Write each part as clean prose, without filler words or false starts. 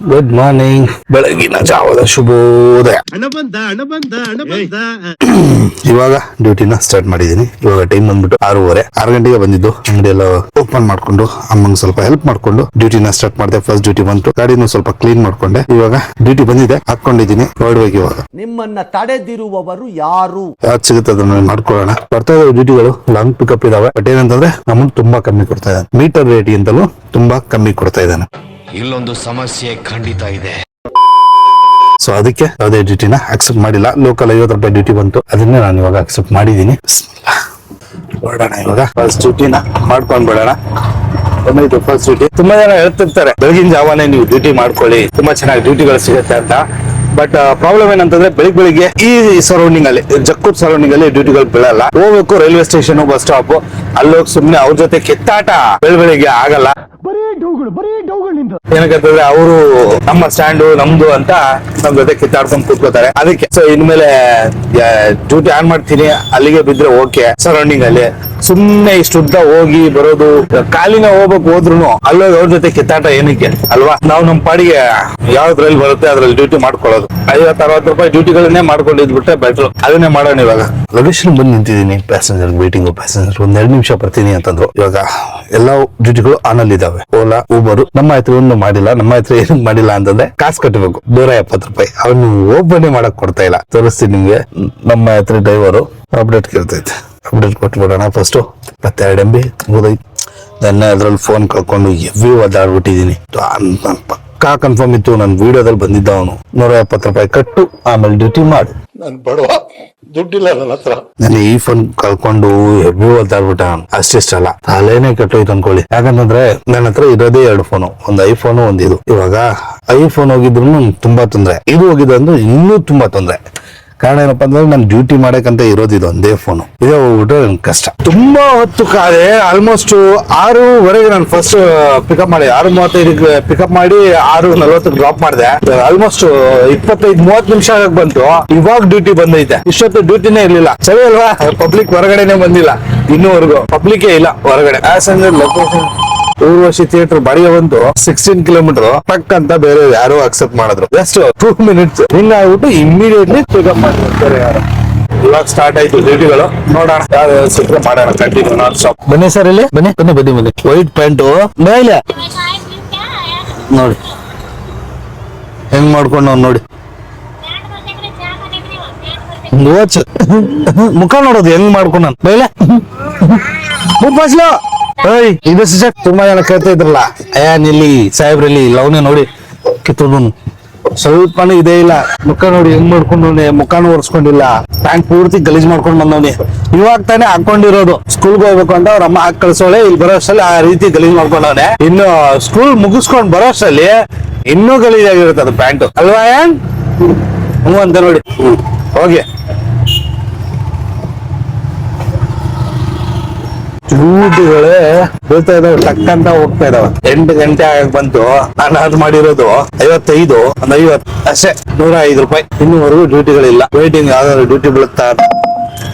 Good morning. ಬೆಳಗಿನ ಜಾವದ ಶುಭೋದಯ. ಇವಾಗ ಡ್ಯೂಟಿನ ಸ್ಟಾರ್ಟ್ ಮಾಡಿದೀನಿ. ಇವಾಗ ಟೈಮ್ ಬಂದ್ಬಿಟ್ಟು 6:30. 6 ಗಂಟೆಗೆ ಬಂದಿದ್ದು. ಅಂಗಡಿ ಎಲ್ಲ ಓಪನ್ ಮಾಡ್ಕೊಂಡು ಅಮ್ಮಂಗ್ ಸ್ವಲ್ಪ ಹೆಲ್ಪ್ ಮಾಡ್ಕೊಂಡು ಡ್ಯೂಟಿನ ಸ್ಟಾರ್ಟ್ ಮಾಡಿದೆ. ಫಸ್ಟ್ ಡ್ಯೂಟಿ ಬಂತು. ಗಾಡಿನೂ ಸ್ವಲ್ಪ ಕ್ಲೀನ್ ಮಾಡ್ಕೊಂಡೆ. ಇವಾಗ ಡ್ಯೂಟಿ ಬಂದಿದೆ, ಹಾಕೊಂಡಿದ್ದೀನಿ. ಹೊರಡ್ಬೇಕು ಇವಾಗ. ನಿಮ್ಮನ್ನ ತಡೆದಿರುವವರು ಯಾರು? ಯಾವ್ದು ಸಿಗುತ್ತೆ ಅದನ್ನ ಮಾಡ್ಕೊಳ್ಳೋಣ. ಬರ್ತಾ ಇದಾವೆ ಡ್ಯೂಟಿಗಳು, ಲಾಂಗ್ ಪಿಕಪ್ ಇದಾವೆ. ಬಟ್ ಏನಂತಂದ್ರೆ ನಮ್ಮನ್ನು ತುಂಬಾ ಕಮ್ಮಿ ಕೊಡ್ತಾ ಇದ್ದಾನೆ. ಮೀಟರ್ ರೇಟ್ ಇಂತಲೂ ತುಂಬಾ ಕಮ್ಮಿ ಕೊಡ್ತಾ ಇದ್ದಾನೆ. ಇಲ್ಲೊಂದು ಸಮಸ್ಯೆ ಖಂಡಿತ ಇದೆ. ಸೊ ಅದಕ್ಕೆ ಯಾವುದೇ ಡ್ಯೂಟಿನ ಅಕ್ಸೆಪ್ಟ್ ಮಾಡಿಲ್ಲ. ಲೋಕಲ್ 50 ರೂಪಾಯಿ ಡ್ಯೂಟಿ ಬಂತು, ಅದನ್ನೇ ನಾನು ಇವಾಗ ಅಕ್ಸೆಪ್ಟ್ ಮಾಡಿದೀನಿ. ಹೊರಡೋಣ ಇವಾಗ. ಫಸ್ಟ್ ಡ್ಯೂಟಿನ ಮಾಡ್ಕೊಂಡ್ ಬಿಡೋಣ. First duty. ತುಂಬಾ ಜನ ಹೇಳ್ತಿರ್ತಾರೆ ಬೆಳಗಿನ ಜಾವನೇ ನೀವು ಡ್ಯೂಟಿ ಮಾಡ್ಕೊಳ್ಳಿ, ತುಂಬಾ ಚೆನ್ನಾಗಿ ಡ್ಯೂಟಿಗಳು ಸಿಗುತ್ತೆ ಅಂತ. ಬಟ್ ಪ್ರಾಬ್ಲಮ್ ಏನಂತಂದ್ರೆ ಬೆಳಿಗ್ಗೆ ಈ ಸರೌಂಡಿಂಗ್ ಅಲ್ಲಿ, ಜಕ್ಕೂರ್ ಸರೌಂಡಿಂಗ್ ಅಲ್ಲಿ ಡ್ಯೂಟಿಗಳು ಬೀಳಲ್ಲ. ಹೋಗ್ಬೇಕು ರೈಲ್ವೆ ಸ್ಟೇಷನ್, ಬಸ್ ಸ್ಟಾಪ್, ಅಲ್ಲೋಗಿ ಸುಮ್ನೆ ಅವ್ರ ಜೊತೆ ಕಿತ್ತಾಟ ಬೆಳಿಗ್ಗೆ ಆಗಲ್ಲ. ಏನಕ್ಕಂತಂದ್ರೆ ಅವರು ನಮ್ಮ ಸ್ಟ್ಯಾಂಡು ನಮ್ದು ಅಂತ ನಮ್ ಜೊತೆ ಕಿತ್ತಾಡ್ಕೊಂಡು ಕೂತ್ಕೋತಾರೆ. ಅದಕ್ಕೆ ಸೊ ಇನ್ಮೇಲೆ ಡ್ಯೂಟಿ ಆನ್ ಮಾಡ್ತೀನಿ, ಅಲ್ಲಿಗೆ ಬಿದ್ರೆ ಓಕೆ. ಸರೌಂಡಿಂಗ್ ಅಲ್ಲಿ ಸುಮ್ನೆ ಇಷ್ಟುದ್ದ ಹೋಗಿ ಬರೋದು, ಕಾಲಿನ ಹೋಗ್ಬೇಕು ಹೋದ್ರು ಅಲ್ಲೋಗಿ ಅವ್ರ ಜೊತೆ ಕಿತ್ತಾಟ ಏನಕ್ಕೆ ಅಲ್ವಾ? ನಾವು ನಮ್ ಪಾಡಿಗೆ ಯಾವ್ದ್ರಲ್ಲಿ ಬರುತ್ತೆ ಅದ್ರಲ್ಲಿ ಡ್ಯೂಟಿ ಮಾಡ್ಕೊಳ್ಳೋದು. 50-60 ರೂಪಾಯಿ ಡ್ಯೂಟಿಗಳನ್ನೇ ಮಾಡ್ಕೊಂಡಿದ್ಬಿಟ್ರೆ ಬೆಟ್ರು. ಅದನ್ನೇ ಮಾಡೋಣ ಇವಾಗ. ಲೊಕೇಶನ್ ಬಂದು ನಿಂತಿದ್ದೀನಿ. Passenger waiting. ಪ್ಯಾಸೆಂಜರ್ 2 ನಿಮಿಷ ಬರ್ತೀನಿ ಅಂತಂದ್ರು. ಇವಾಗ ಎಲ್ಲಾ ಡ್ಯೂಟಿಗಳು ಆನ್ ಅಲ್ಲಿ ಇದಾವೆ. ಓಲಾ, ಊಬರ್. ನಮ್ಮ ಹತ್ರ ಒಂದು ಮಾಡಿಲ್ಲ. ನಮ್ಮ ಹತ್ರ ಏನು ಮಾಡಿಲ್ಲ ಅಂತಂದ್ರೆ ಕಾಸು ಕಟ್ಟಬೇಕು 170 ರೂಪಾಯಿ. ಅವನು ಓಪನ್ ಮಾಡಕ್ ಕೊಡ್ತಾ ಇಲ್ಲ. ತೋರಿಸ್ತೀನಿ ನಿಮ್ಗೆ. ನಮ್ಮ ಹತ್ರ ಡ್ರೈವರು ಅಪ್ಡೇಟ್ ಕೇಳ್ತೈತೆ. ಅಪ್ಡೇಟ್ ಕೊಟ್ಬಿಡೋಣ ಫಸ್ಟ್. 22 MB ಮುಗಿದೈತೆ. ನನ್ನ ಅದ್ರಲ್ಲಿ ಫೋನ್ ಕಳ್ಕೊಂಡು ಹೆವಿ ಒದ್ದಾಡ್ಬಿಟ್ಟಿದೀನಿ. ಪಕ್ಕಾ ಕನ್ಫರ್ಮ್ ಇತ್ತು. ನನ್ನ ವಿಡಿಯೋದಲ್ಲಿ ಬಂದಿದ್ದ ಅವನು 170 ರೂಪಾಯಿ ಕಟ್ಟು ಆಮೇಲೆ ಡ್ಯೂಟಿ ಮಾಡು. ನಾನು ಬಡವ, ದುಡ್ಡಿಲ್ಲ ನನ್ನ ಹತ್ರ. ನಾನು ಈ ಫೋನ್ ಕಳ್ಕೊಂಡು ಹೆವಿ ಒದ್ದಾಡ್ಬಿಟ್ಟ. ಅಷ್ಟಿಷ್ಟಲ್ಲ, ತಲೆನೇ ಕೆಟ್ಟೋಯ್ತು ಅನ್ಕೊಳ್ಳಿ. ಯಾಕಂತಂದ್ರೆ ನನ್ನ ಹತ್ರ ಇರೋದೇ 2 ಫೋನು, ಒಂದು ಐಫೋನು ಒಂದು ಇದು. ಇವಾಗ ಐಫೋನ್ ಹೋಗಿದ್ರು ತುಂಬಾ ತೊಂದ್ರೆ, ಇದು ಹೋಗಿದ್ರೆ ಇನ್ನೂ ತುಂಬಾ ತೊಂದ್ರೆ. ಕಾರಣ ಏನಪ್ಪಾ ಅಂದ್ರೆ ನಾನು ಡ್ಯೂಟಿ ಮಾಡಕ್ಕಂತ ಇರೋದಿದು ಒಂದೇ ಫೋನು. ಇದೇ ಹೋಗ್ಬಿಟ್ರೆ ನನ್ ಕಷ್ಟ. ತುಂಬಾ ಹೊತ್ತು ಕಾದೆ. ಆಲ್ಮೋಸ್ಟ್ 6:30 ನಾನು ಫಸ್ಟ್ ಪಿಕಪ್ ಮಾಡಿ 6:35 ಪಿಕಪ್ ಮಾಡಿ 6:40 ಡ್ರಾಪ್ ಮಾಡಿದೆ. ಆಲ್ಮೋಸ್ಟ್ 25-30 ನಿಮಿಷ ಬಂತು. ಇವಾಗ ಡ್ಯೂಟಿ ಬಂದೈತೆ. ಇಷ್ಟೊತ್ತು ಡ್ಯೂಟಿನೇ ಇರ್ಲಿಲ್ಲ. ಸರಿ ಅಲ್ವಾ? ಪಬ್ಲಿಕ್ ಹೊರಗಡೆನೆ ಬಂದಿಲ್ಲ ಇನ್ನೂವರೆಗೂ. ಪಬ್ಲಿಕೇ ಇಲ್ಲ ಹೊರಗಡೆ. ಪ್ಯಾಸೆಂಜರ್ ಲೊಕೇಶನ್ ಊರ್ವಶಿ ಥಿಯೇಟರ್ ಬಾಡಿಗೆ ಬಂದು 16 ಕಿಲೋಮೀಟರ್ ಪಕ್ ಅಂತ ಬೇರೆ ಯಾರು ಅಕ್ಸೆಪ್ಟ್ ಮಾಡಿದ್ರು. ಜಸ್ಟ್ 2 ಮಿನಿಟ್ಸ್ ಹಿಂಗಾಗ್ಬಿಟ್ಟು ಇಮಿಡಿಯೇಟ್ಲಿ ಪಿಕಪ್ ಮಾಡಿರ್ತಾರೆ ಯಾರು. ಇವಾಗ ಸ್ಟಾರ್ಟ್ ಆಯ್ತು ಡ್ಯೂಟಿಗಳು. ನೋಡೋಣ ಯಾವ್ದು ಸಿಕ್ಕರೆ ಮಾಡೋಣ. Continue non stop. ಬನ್ನಿ ಸರ್, ಇಲ್ಲಿ ಬನ್ನಿ ಬನ್ನಿ ಬನ್ನಿ ಬನ್ನಿ. ವೈಟ್ ಪ್ಯಾಂಟು ಮೇಲೆ ನೋಡಿ ಹೆಂಗ್ ಮಾಡ್ಕೊಂಡು ಅವ್ನು ನೋಡಿ. ಮುಖ ನೋಡೋದು ಹೆಂಗ್ ಮಾಡ್ಕೊಂಡು ನಾನು ಬೈಲೆ ಇದು ತುಂಬಾ ಜನ ಕೇಳ್ತಾ ಇದ್ರಲ್ಲ, ನಿಲ್ಲಿ ಸಾಹೇಬ್ರಲ್ಲಿ ಲವ್ನೆ ನೋಡಿ ಕಿತ್ತೋದನು ಸ್ವಲ್ಪನೂ ಇದೇ ಇಲ್ಲ. ಮುಖ ನೋಡಿ ಹೆಂಗ್ ಮಾಡ್ಕೊಂಡವ್ನೆ. ಮುಖನೂ ಒರೆಸ್ಕೊಂಡಿಲ್ಲ. ಪ್ಯಾಂಟ್ ಪೂರ್ತಿ ಗಲೀಜ್ ಮಾಡ್ಕೊಂಡ್ ಬಂದವ್ನಿ. ಇವಾಗ ತಾನೇ ಹಾಕೊಂಡಿರೋದು. ಸ್ಕೂಲ್ಗೆ ಹೋಗ್ಬೇಕು ಅಂತ ಅವ್ರ ಅಮ್ಮ ಹಾಕಿ ಕಳ್ಸೋಳೆ. ಇಲ್ಲಿ ಬರೋ ಅಷ್ಟಲ್ಲಿ ಆ ರೀತಿ ಗಲೀಜ್ ಮಾಡ್ಕೊಂಡವ್ನೆ. ಇನ್ನು ಸ್ಕೂಲ್ ಮುಗಿಸ್ಕೊಂಡ್ ಬರೋ ಅಷ್ಟಲ್ಲಿ ಇನ್ನೂ ಗಲೀಜಾಗಿರುತ್ತೆ ಅದು ಪ್ಯಾಂಟು ಅಲ್ವಾ? ಹ್ಞೂ ಅಂತ ನೋಡಿ. ಹೋಗಿ ಡ್ಯೂಟಿಗಳೇ ಬೀಳ್ತಾ ಇದಾವೆ, ಟಕ್ಕಂತ ಹೋಗ್ತಾ ಇದಾವೆ. 8 ಗಂಟೆ ಆಗಕ್ ಬಂತು. ನಾನು ಅದು ಮಾಡಿರೋದು 55, ಒಂದು 50 ಅಷ್ಟೇ. 105 ರೂಪಾಯಿ. ಇನ್ನೂವರೆಗೂ ಡ್ಯೂಟಿಗಳಿಲ್ಲ. ವೇಟಿಂಗ್ ಯಾವ್ದಾದ್ರು ಡ್ಯೂಟಿ ಬೀಳುತ್ತಾ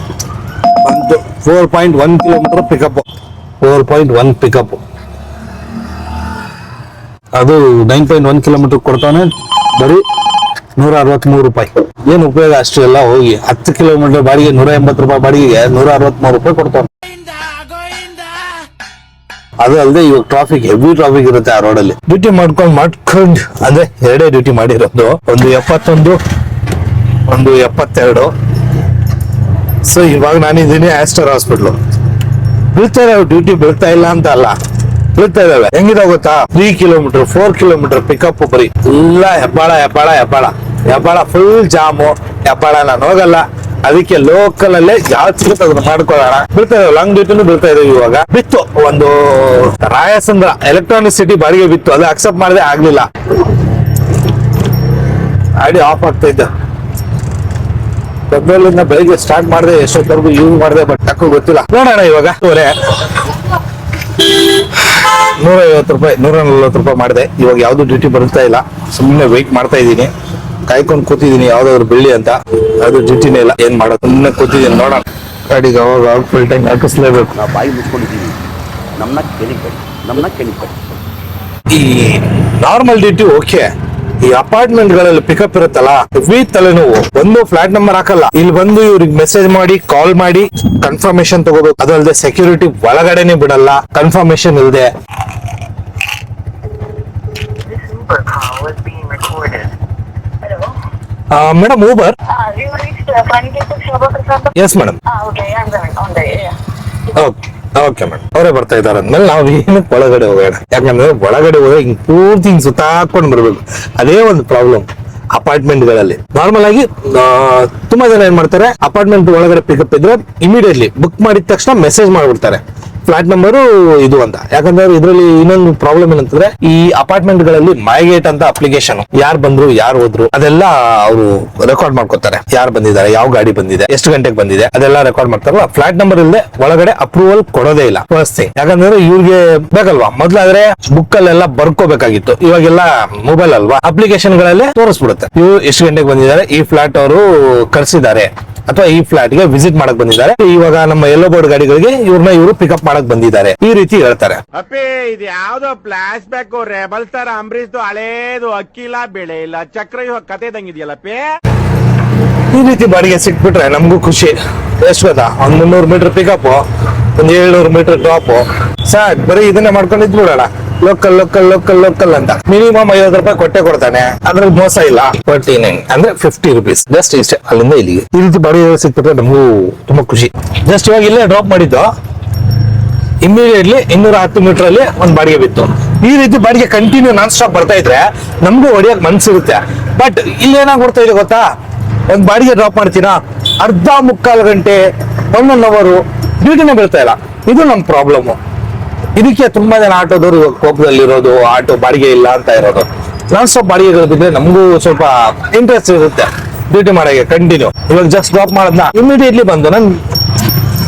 ಬಂತು. 4.1 ಕಿಲೋಮೀಟರ್ ಪಿಕಪ್. 4.1 ಪಿಕಪ್. ಅದು 9.1 ಕಿಲೋಮೀಟರ್ ಕೊಡ್ತಾನೆ. ಬರೀ 163 ರೂಪಾಯಿ. ಏನ್ ಉಪಯೋಗ ಅಷ್ಟು ಎಲ್ಲ ಹೋಗಿ. 10 ಕಿಲೋಮೀಟರ್ ಬಾಡಿಗೆ 180 ರೂಪಾಯಿ ಬಾಡಿಗೆಗೆ 163 ರೂಪಾಯಿ ಕೊಡ್ತಾನೆ. ಅದು ಅಲ್ಲದೆ ಇವಾಗ ಟ್ರಾಫಿಕ್, ಹೆವಿ ಟ್ರಾಫಿಕ್ ಇರುತ್ತೆ ಆ ರೋಡಲ್ಲಿ. ಡ್ಯೂಟಿ ಮಾಡ್ಕೊಂಡು ಅಂದ್ರೆ 2 ಡ್ಯೂಟಿ ಮಾಡಿರೋದು. ಒಂದು 71, ಒಂದು 72. ಸೊ ಇವಾಗ ನಾನಿದ್ದೀನಿ ಆಸ್ಟರ್ ಹಾಸ್ಪಿಟ್ಲು. ಬೀಳ್ತಾ ಇದಾವೆ ಡ್ಯೂಟಿ, ಬೀಳ್ತಾ ಇಲ್ಲ ಅಂತ ಅಲ್ಲ, ಬೀಳ್ತಾ ಇದಾವೆ. ಹೆಂಗಿದೆ ಗೊತ್ತಾ? 3 ಕಿಲೋಮೀಟರ್ 4 ಕಿಲೋಮೀಟರ್ ಪಿಕಪ್. ಬರೀ ಎಲ್ಲ ಹೆಬ್ಬಾಳ ಹೆಬ್ಬಾಳ ಹೆಬ್ಬಾಳ ಹೆಬ್ಬಾಳ. Full jam. ಹೆಬ್ಬಾಳ ನಾನು ಹೋಗಲ್ಲ. ಅದಕ್ಕೆ ಲೋಕಲ್ ಅಲ್ಲೇ ಯಾವ್ದು ಸಿಗುತ್ತೆ ಅದನ್ನ ಮಾಡ್ಕೊಳ್ಳೋಣ. ಬೀಳ್ತಾ ಇದಾವೆ. ಲಾಂಗ್ ಡ್ಯೂಟಿನೂ ಬೀಳ್ತಾ ಇದಾವೆ. ಇವಾಗ ಬಿತ್ತು ಒಂದು ರಾಯಸಂದ್ರ ಎಲೆಕ್ಟ್ರಾನಿಕ್ ಸಿಟಿ ಬಾಡಿಗೆ ಬಿತ್ತು. ಅದು ಅಕ್ಸೆಪ್ಟ್ ಮಾಡದೆ ಆಗ್ಲಿಲ್ಲ. ಗಾಡಿ ಆಫ್ ಆಗ್ತಾ ಇದ್ದ. ಬೆಂಗಳೂರಿಂದ ಬೆಳಿಗ್ಗೆ ಸ್ಟಾರ್ಟ್ ಮಾಡಿದೆ, ಎಷ್ಟೊತ್ತವರೆಗೂ ಯೂಸ್ ಮಾಡಿದೆ, ಬಟ್ ಯಾಕೋ ಗೊತ್ತಿಲ್ಲ. ನೋಡೋಣ ಇವಾಗ. 150 ರೂಪಾಯಿ 140 ರೂಪಾಯಿ ಮಾಡಿದೆ. ಇವಾಗ ಯಾವ್ದು ಡ್ಯೂಟಿ ಬರ್ತಾ ಇಲ್ಲ. ಸುಮ್ಮನೆ ವೆಯ್ಟ್ ಮಾಡ್ತಾ ಇದ್ದೀನಿ. ಕಾಯ್ಕೊಂಡು ಕೂತಿದ್ದೀನಿ ಯಾವ್ದಾದ್ರು ಬೆಳ್ಳಿ ಅಂತ. ಅದು ಡ್ಯೂಟಿನೇ ಇಲ್ಲ. ಏನ್ ಮಾಡೋದು? ಸುಮ್ಮನೆ ಕೂತಿದ್ದೀನಿ. ನೋಡೋಣ. ಗಾಡಿಗೆ ಅವಾಗ ಫುಲ್ ಟೈಮ್ ಹಾಕಿಸ್ಲೇಬೇಕು. ನಾವು ಬಾಯಿ ಮುಚ್ಕೊಂಡಿದ್ದೀವಿ. ನಮ್ಮನ್ನ ಕೆಣಿಬೇಡಿ. ಈ ನಾರ್ಮಲ್ ಡ್ಯೂಟಿ ಓಕೆ, ಈ ಅಪಾರ್ಟ್ಮೆಂಟ್ ಗಳಲ್ಲಿ ಪಿಕಪ್ ಇರುತ್ತಲ್ಲ ಹೆವಿ ತಲೆನೋವು. ಒಂದು ಫ್ಲಾಟ್ ನಂಬರ್ ಹಾಕಲ್ಲ, ಇಲ್ಲಿ ಬಂದು ಇವ್ರಿಗೆ ಮೆಸೇಜ್ ಮಾಡಿ ಕಾಲ್ ಮಾಡಿ ಕನ್ಫರ್ಮೇಶನ್ ತಗೋಬೇಕು. ಅದಲ್ಲದೆ ಸೆಕ್ಯೂರಿಟಿ ಒಳಗಡೆನೆ ಬಿಡಲ್ಲ ಕನ್ಫರ್ಮೇಶನ್ ಇಲ್ಲದೆ. Uber call is being recorded. Hello? Madam Uber? You reached Pancake Shobha Prasad? Yes madam. Okay, I'm going on there, yeah. Okay madam, ಅವರೇ ಬರ್ತಾ ಇದಾರೆ ಅಂದ್ಮೇಲೆ ನಾವು ಏನಕ್ಕೆ ಒಳಗಡೆ ಹೋಗೋಣ. ಯಾಕಂದ್ರೆ ಒಳಗಡೆ ಹೋದ್ರೆ ಹಿಂಗ್ ಪೂರ್ತಿ ಹಿಂಗ್ ಸುತ್ತಾಕೊಂಡು ಬರ್ಬೇಕು. ಅದೇ ಒಂದು ಪ್ರಾಬ್ಲಮ್ ಅಪಾರ್ಟ್ಮೆಂಟ್ ಗಳಲ್ಲಿ. ನಾರ್ಮಲ್ ಆಗಿ ತುಂಬಾ ಜನ ಏನ್ ಮಾಡ್ತಾರೆ, ಅಪಾರ್ಟ್ಮೆಂಟ್ ಒಳಗಡೆ ಪಿಕಪ್ ಇದ್ರೆ ಇಮಿಡಿಯೇಟ್ಲಿ ಬುಕ್ ಮಾಡಿದ ತಕ್ಷಣ ಮೆಸೇಜ್ ಮಾಡ್ಬಿಡ್ತಾರೆ ಫ್ಲಾಟ್ ನಂಬರು ಇದು ಅಂತ. ಯಾಕಂದ್ರೆ ಇದರಲ್ಲಿ ಇನ್ನೊಂದು ಪ್ರಾಬ್ಲಮ್ ಏನಂತಂದ್ರೆ, ಈ ಅಪಾರ್ಟ್ಮೆಂಟ್ ಗಳಲ್ಲಿ ಮೈಗೇಟ್ ಅಂತ ಅಪ್ಲಿಕೇಶನ್, ಯಾರು ಬಂದ್ರು ಯಾರು ಹೋದ್ರು ಅದೆಲ್ಲ ಅವರು ರೆಕಾರ್ಡ್ ಮಾಡ್ಕೊತಾರೆ. ಯಾರು ಬಂದಿದ್ದಾರೆ, ಯಾವ ಗಾಡಿ ಬಂದಿದೆ, ಎಷ್ಟು ಗಂಟೆಗೆ ಬಂದಿದೆ, ಅದೆಲ್ಲ ರೆಕಾರ್ಡ್ ಮಾಡ್ತಾರಲ್ಲ. ಫ್ಲಾಟ್ ನಂಬರ್ ಇಲ್ಲದೆ ಒಳಗಡೆ ಅಪ್ರೂವಲ್ ಕೊಡೋದೇ ಇಲ್ಲ ಫಸ್ಟ್ ಥಿಂಗ್. ಯಾಕಂದ್ರೆ ಇವ್ರಿಗೆ ಬೇಕಲ್ವಾ, ಮೊದ್ಲಾದ್ರೆ ಬುಕ್ ಅಲ್ಲೆಲ್ಲ ಬರ್ಕೋಬೇಕಾಗಿತ್ತು. ಇವಾಗೆಲ್ಲ ಮೊಬೈಲ್ ಅಲ್ವಾ, ಅಪ್ಲಿಕೇಶನ್ ಗಳಲ್ಲೇ ತೋರಿಸ್ಬಿಡುತ್ತೆ ಇವ್ರು ಎಷ್ಟು ಗಂಟೆಗೆ ಬಂದಿದ್ದಾರೆ, ಈ ಫ್ಲಾಟ್ ಅವರು ಕರ್ಸಿದ್ದಾರೆ ಅಥವಾ ಈ ಫ್ಲಾಟ್ ಗೆ ವಿಸಿಟ್ ಮಾಡಕ್ ಬಂದಿದ್ದಾರೆ, ಇವಾಗ ನಮ್ಮ ಯೆಲ್ಲೋ ಬೋರ್ಡ್ ಗಾಡಿಗಳಿಗೆ ಇವ್ರು ಪಿಕಪ್ ಮಾಡಕ್ ಬಂದಿದ್ದಾರೆ, ಈ ರೀತಿ ಹೇಳ್ತಾರೆ. ಅಪ್ಪೇ ಇದು ಯಾವ್ದೋ flash back rebel star Ambareesh ಹಳೇದು ಅಕ್ಕಿಲ್ಲ ಬೆಳೆ ಇಲ್ಲ ಚಕ್ರ ಕತೆ ಇದಂಗಿದೆಯಲ್ಲಪ್ಪೇ. ಈ ರೀತಿ ಬಾಡಿಗೆ ಸಿಕ್ಬಿಟ್ರೆ ನಮಗೂ ಖುಷಿ. ಎಷ್ಟು ಗೊತ್ತಾ, ಒಂದ್ 300 ಮೀಟರ್ ಪಿಕಪ್, ಒಂದ್ 700 ಮೀಟರ್ ಡ್ರಾಪ್, ಸಾಕ್ ಬರೀ ಇದನ್ನೇ ಮಾಡ್ಕೊಂಡಿದ್ ಬಿಡೋಣ. ಲೋಕಲ್ ಲೋಕಲ್ ಲೋಕಲ್ ಲೋಕಲ್ ಅಂತ ಮಿನಿಮಮ್ 50 ರೂಪಾಯಿ ಕೊಟ್ಟೆ ಕೊಡ್ತಾನೆ, ಅದ್ರಲ್ಲಿ ಮೋಸ ಇಲ್ಲ. 49 ಅಂದ್ರೆ 50 rupees ಜಸ್ಟ್ ಇಷ್ಟೇ ಅಲ್ಲಿಂದ ಇಲ್ಲಿಗೆ. ಈ ರೀತಿ ಬಾಡಿಗೆ ಸಿಕ್ಬಿಟ್ರೆ ನಮಗೂ ತುಂಬಾ ಖುಷಿ. ಜಸ್ಟ್ ಇವಾಗ ಇಲ್ಲೇ ಡ್ರಾಪ್ ಮಾಡಿದ್ದು, ಇಮಿಡಿಯೇಟ್ಲಿ 210 ಮೀಟರ್ ಅಲ್ಲಿ ಒಂದ್ ಬಾಡಿಗೆ ಬಿತ್ತು. ಈ ರೀತಿ ಬಾಡಿಗೆ ಕಂಟಿನ್ಯೂ ನಾನ್ ಸ್ಟಾಪ್ ಬರ್ತಾ ಇದ್ರೆ ನಮಗೂ ಹೊಡಿಯಕ್ ಮನ್ಸಿರುತ್ತೆ. ಬಟ್ ಇಲ್ಲಿ ಏನಾಗ್ಬಿಡ್ತಾ ಇದೆ ಗೊತ್ತಾ, ಒಂದ್ ಬಾಡಿಗೆ ಡ್ರಾಪ್ ಮಾಡ್ತೀರಾ, ಅರ್ಧ ಮುಕ್ಕಾಲು ಗಂಟೆ 1 hour ಡ್ಯೂಟಿನೇ ಬೀಳ್ತಾ ಇಲ್ಲ. ಇದು ನಮ್ ಪ್ರಾಬ್ಲಮ್. ಇದಕ್ಕೆ ತುಂಬಾ ಜನ ಆಟೋದವರು ಕೋಪದಲ್ಲಿರೋದು, ಆಟೋ ಬಾಡಿಗೆ ಇಲ್ಲ ಅಂತ ಇರೋದು. ನಾನ್ ಸ್ಟಾಪ್ ಬಾಡಿಗೆಗಳು ಬಿದ್ರೆ ನಮಗೂ ಸ್ವಲ್ಪ ಇಂಟ್ರೆಸ್ಟ್ ಇರುತ್ತೆ ಡ್ಯೂಟಿ ಮಾಡಕ್ಕೆ ಕಂಟಿನ್ಯೂ. ಇವಾಗ ಜಸ್ಟ್ ಡ್ರಾಪ್ ಮಾಡೋದ್ನ ಇಮಿಡಿಯೇಟ್ಲಿ ಬಂದು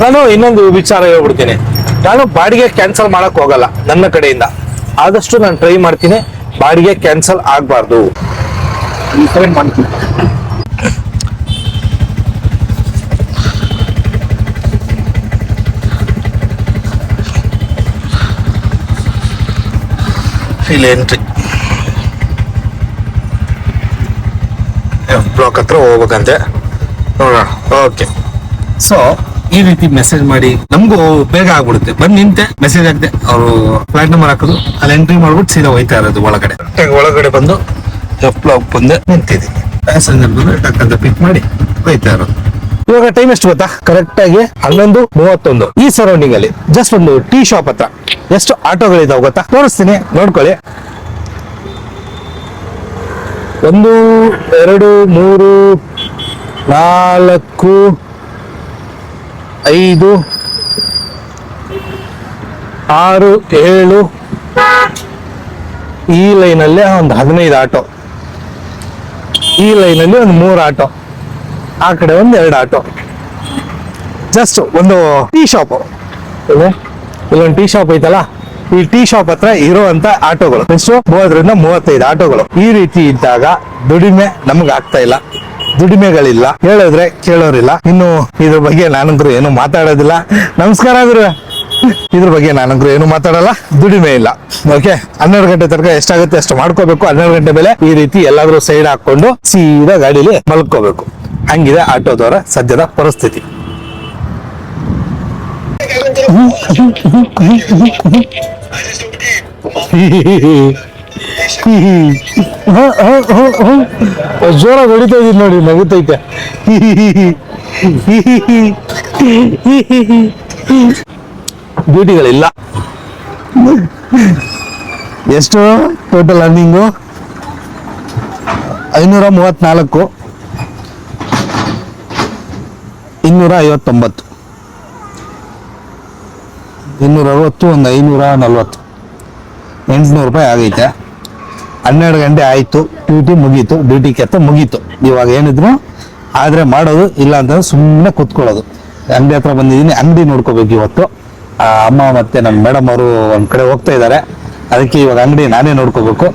ನಾನು ಇನ್ನೊಂದು ವಿಚಾರ ಹೇಳ್ಬಿಡ್ತೀನಿ, ನಾನು ಬಾಡಿಗೆ ಕ್ಯಾನ್ಸಲ್ ಮಾಡಕ್ ಹೋಗಲ್ಲ. ನನ್ನ ಕಡೆಯಿಂದ ಆದಷ್ಟು ನಾನು ಟ್ರೈ ಮಾಡ್ತೀನಿ ಬಾಡಿಗೆ ಕ್ಯಾನ್ಸಲ್ ಆಗ್ಬಾರ್ದು. ಇಲ್ಲಿ ಎಂಟ್ರಿ ಎಫ್ ಬ್ಲಾಕ್ ಹತ್ರ ಹೋಗ್ಬೇಕಂತೆ, ನೋಡೋಣ. ಓಕೆ, ಸೊ ಈ ರೀತಿ ಮೆಸೇಜ್ ಮಾಡಿ ನಮಗೂ ಬೇಗ ಆಗ್ಬಿಡುತ್ತೆ. ಬಂದ್ ನಿಂತೆ ಮೆಸೇಜ್ ಹಾಕ್ದೆ, ಅವರು ಫ್ಲಾಟ್ ನಂಬರ್ ಹಾಕೋದು, ಅಲ್ಲಿ ಎಂಟ್ರಿ ಮಾಡ್ಬಿಟ್ಟು ಸೀದಾ ಹೋಯ್ತಾ ಇರೋದು ಒಳಗಡೆ. ಒಳಗಡೆ ಬಂದು ಎಫ್ ಬ್ಲಾಕ್ ಬಂದೆ ನಿಂತಿದ್ದೀನಿ. ಪ್ಯಾಸೆಂಜರ್ ಬಂದು ಟಕ್ ಅಂತ ಪಿಕ್ ಮಾಡಿ ಹೋಯ್ತಾ ಇರೋದು. ಇವಾಗ ಟೈಮ್ ಎಷ್ಟು ಗೊತ್ತಾ, ಕರೆಕ್ಟ್ ಆಗಿ 11:31. ಈ ಸರೌಂಡಿಂಗ್ ಅಲ್ಲಿ ಜಸ್ಟ್ ಒಂದು ಟೀ ಶಾಪ್ ಹತ್ರ ಎಷ್ಟು ಆಟೋಗಳಿದಾವೆ ಗೊತ್ತಾ, ತೋರಿಸ್ತೀನಿ ನೋಡ್ಕೊಳ್ಳಿ. 1 2 3 4 5 6 7 ಈ ಲೈನಲ್ಲಿ ಒಂದು 15 ಆಟೋ, ಈ ಲೈನಲ್ಲಿ ಒಂದು 3 ಆಟೋ, ಆ ಕಡೆ ಒಂದು 2 ಆಟೋ. ಜಸ್ಟ್ ಒಂದು ಟೀ ಶಾಪ್, ಇಲ್ಲೊಂದು ಟೀ ಶಾಪ್ ಐತಲ್ಲ, ಈ ಟೀ ಶಾಪ್ ಹತ್ರ ಇರುವಂತ ಆಟೋಗಳು ಎಷ್ಟು 30 ರಿಂದ 35 ಆಟೋಗಳು. ಈ ರೀತಿ ಇದ್ದಾಗ ದುಡಿಮೆ ನಮ್ಗೆ ಆಗ್ತಾ ಇಲ್ಲ, ದುಡಿಮೆಗಳಿಲ್ಲ, ಹೇಳಿದ್ರೆ ಕೇಳೋರಿಲ್ಲ. ಇನ್ನು ಇದ್ರ ಬಗ್ಗೆ ನಾನಂದ್ರು ಏನು ಮಾತಾಡೋದಿಲ್ಲ. ನಮಸ್ಕಾರ ಗುರು. ಇದ್ರ ಬಗ್ಗೆ ನಾನಂದ್ರು ಏನು ಮಾತಾಡಲ್ಲ, ದುಡಿಮೆ ಇಲ್ಲ. ಓಕೆ, 12 ಗಂಟೆ ತನಕ ಎಷ್ಟಾಗುತ್ತೆ ಅಷ್ಟು ಮಾಡ್ಕೋಬೇಕು. 12 ಗಂಟೆ ಮೇಲೆ ಈ ರೀತಿ ಎಲ್ಲಾದ್ರೂ ಸೈಡ್ ಹಾಕೊಂಡು ಸೀದಾ ಗಾಡಿಲಿ ಮಲ್ಕೋಬೇಕು. ಹಂಗಿದೆ ಆಟೋದವರ ಸದ್ಯದ ಪರಿಸ್ಥಿತಿ. ಜೋರಾಗಿ ಹೊಡಿತಾ ಇದೀನಿ ನೋಡಿ, ನಗುತ್ತೈತೆ. ಡ್ಯೂಟಿಗಳಿಲ್ಲ. ಎಷ್ಟು ಟೋಟಲ್ ಅರ್ನಿಂಗು? 534, 259, 260, ಒಂದು 540, 800 ರೂಪಾಯಿ ಆಗೈತೆ. 12 ಗಂಟೆ ಆಯ್ತು, ಡ್ಯೂಟಿ ಮುಗೀತು, ಡ್ಯೂಟಿ ಕೆತ್ತ ಮುಗೀತು. ಇವಾಗ ಏನಿದ್ರು ಆದ್ರೆ ಮಾಡೋದು, ಇಲ್ಲ ಅಂತಂದ್ರೆ ಸುಮ್ಮನೆ ಕೂತ್ಕೊಳ್ಳೋದು. ಅಂಗಡಿ ಹತ್ರ ಬಂದಿದ್ದೀನಿ, ಅಂಗಡಿ ನೋಡ್ಕೋಬೇಕು ಇವತ್ತು. ಅಮ್ಮ ಮತ್ತೆ ನನ್ನ ಮೇಡಮ್ ಅವರು ಒಂದ್ ಕಡೆ ಹೋಗ್ತಾ ಇದ್ದಾರೆ, ಅದಕ್ಕೆ ಇವಾಗ ಅಂಗಡಿ ನಾನೇ ನೋಡ್ಕೋಬೇಕು.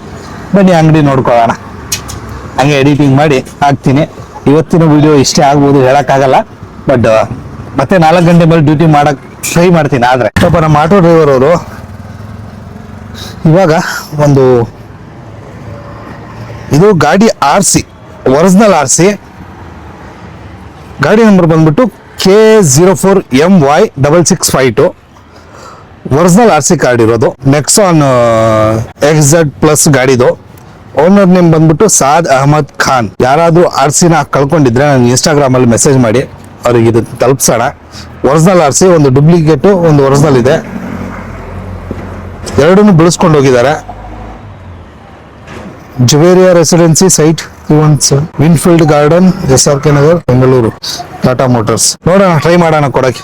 ಬನ್ನಿ ಅಂಗಡಿ ನೋಡ್ಕೊಳ್ಳೋಣ. ಹಂಗೆ ಎಡಿಟಿಂಗ್ ಮಾಡಿ ಹಾಕ್ತೀನಿ. ಇವತ್ತಿನ ವಿಡಿಯೋ ಇಷ್ಟೇ ಆಗ್ಬೋದು, ಹೇಳಕ್ಕಾಗಲ್ಲ. ಬಟ್ ಮತ್ತೆ 4 ಗಂಟೆ ಮೇಲೆ ಡ್ಯೂಟಿ ಮಾಡಕ್ ಟ್ರೈ ಮಾಡ್ತೀನಿ. ಆದ್ರೆ ಸ್ವಲ್ಪ ನಮ್ಮ ಆಟೋ ಡ್ರೈವರ್ ಅವರು ಇವಾಗ ಒಂದು ಇದು ಗಾಡಿ RC, ಒರಿಜಿನಲ್ RC. ಗಾಡಿ ನಂಬರ್ ಬಂದ್ಬಿಟ್ಟು K04MY6652. ಒರಿಜಿನಲ್ RC ಕಾರ್ಡ್ ಇರೋದು. ನೆಕ್ಸಾನ್ XZ ಪ್ಲಸ್ ಗಾಡಿದು. ಓನರ್ ನೇಮ್ ಬಂದ್ಬಿಟ್ಟು ಸಾದ್ ಅಹಮದ್ ಖಾನ್. ಯಾರಾದ್ರೂ RC-ನ ಕಳ್ಕೊಂಡಿದ್ರೆ ನಾನು ಇನ್ಸ್ಟಾಗ್ರಾಮ್ ಅಲ್ಲಿ ಮೆಸೇಜ್ ಮಾಡಿ ಅವ್ರಿಗೆ ಇದು ತಲುಪಿಸೋಣ. ಒರಿಜಿನಲ್ RC, ಒಂದು ಡೂಪ್ಲಿಕೇಟು, ಒಂದು ಒರಿಜಿನಲ್ ಇದೆ. ಎರಡನ್ನೂ ಬೆಳೆಸ್ಕೊಂಡು ಹೋಗಿದ್ದಾರೆ. Juveria residency site 317, Winfield garden, SRK Nagar, Bengaluru. Tata motors. ನೋಡೋಣ, ಟ್ರೈ ಮಾಡೋಣ ಕೊಡಕ್ಕೆ.